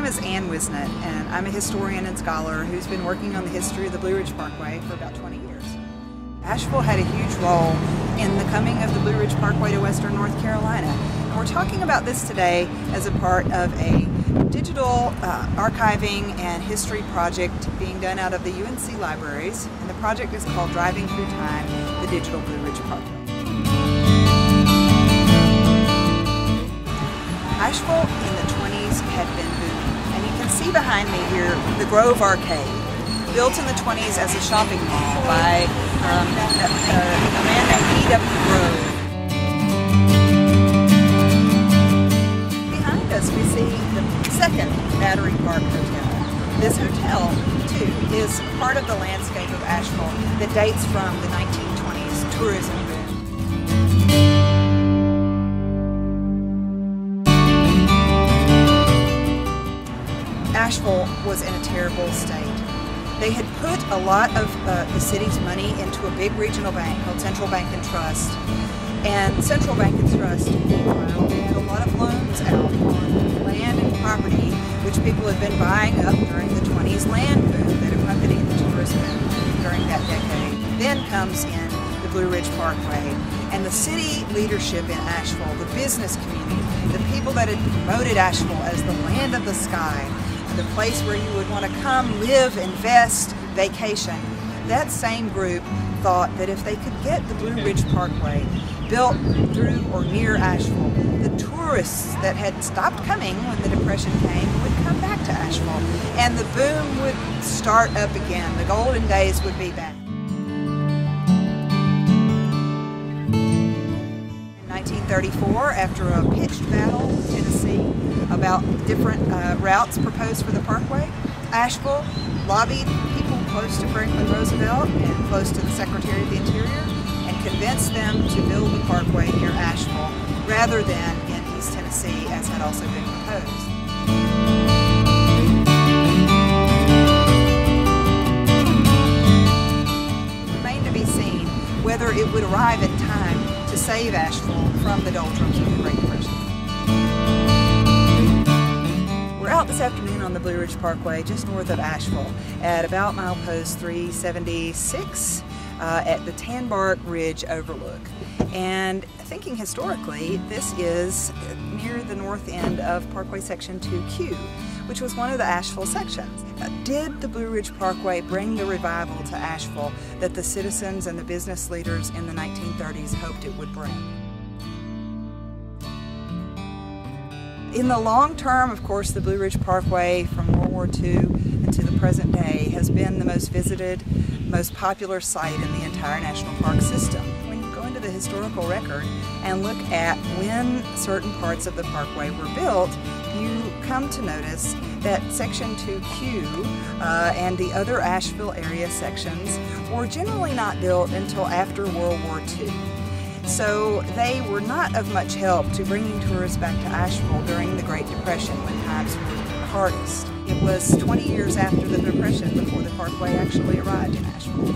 name is Whisnant, and I'm a historian and scholar who's been working on the history of the Blue Ridge Parkway for about 20 years. Asheville had a huge role in the coming of the Blue Ridge Parkway to western North Carolina. And we're talking about this today as a part of a digital archiving and history project being done out of the UNC libraries. And the project is called Driving Through Time, the Digital Blue Ridge Parkway. Asheville in the 20s had been booming. And you can see behind me here the Grove Arcade, built in the 20s as a shopping mall by a man named E.W. Grove. Behind us we see the second Battery Park Hotel. This hotel, too, is part of the landscape of Asheville that dates from the 1920s tourism boom. Asheville was in a terrible state. They had put a lot of the city's money into a big regional bank called Central Bank and Trust. And Central Bank and Trust, meanwhile, they had a lot of loans out on land and property which people had been buying up during the 20s land boom that accompanied the tourist boom during that decade. Then comes in the Blue Ridge Parkway, and the city leadership in Asheville, the business community, the people that had promoted Asheville as the land of the sky, the place where you would want to come, live, invest, vacation. That same group thought that if they could get the Blue Ridge Parkway built through or near Asheville, the tourists that had stopped coming when the Depression came would come back to Asheville, and the boom would start up again. The golden days would be back. In 1934, after a pitched battle in Tennessee about different routes proposed for the parkway, Asheville lobbied people close to Franklin Roosevelt and close to the Secretary of the Interior and convinced them to build the parkway near Asheville rather than in East Tennessee, as had also been proposed. It remained to be seen whether it would arrive in time to save Asheville from the doldrums of the Great Depression. We're out this afternoon on the Blue Ridge Parkway just north of Asheville at about milepost 376 at the Tanbark Ridge Overlook. And thinking historically, this is near the north end of Parkway Section 2Q, which was one of the Asheville sections. Did the Blue Ridge Parkway bring the revival to Asheville that the citizens and the business leaders in the 1930s hoped it would bring? In the long term, of course, the Blue Ridge Parkway from World War II and to the present day has been the most visited, most popular site in the entire national park system. When you go into the historical record and look at when certain parts of the parkway were built, you come to notice that Section 2Q and the other Asheville area sections were generally not built until after World War II. So they were not of much help to bringing tourists back to Asheville during the Great Depression when times were hardest. It was 20 years after the Depression before the parkway actually arrived in Asheville.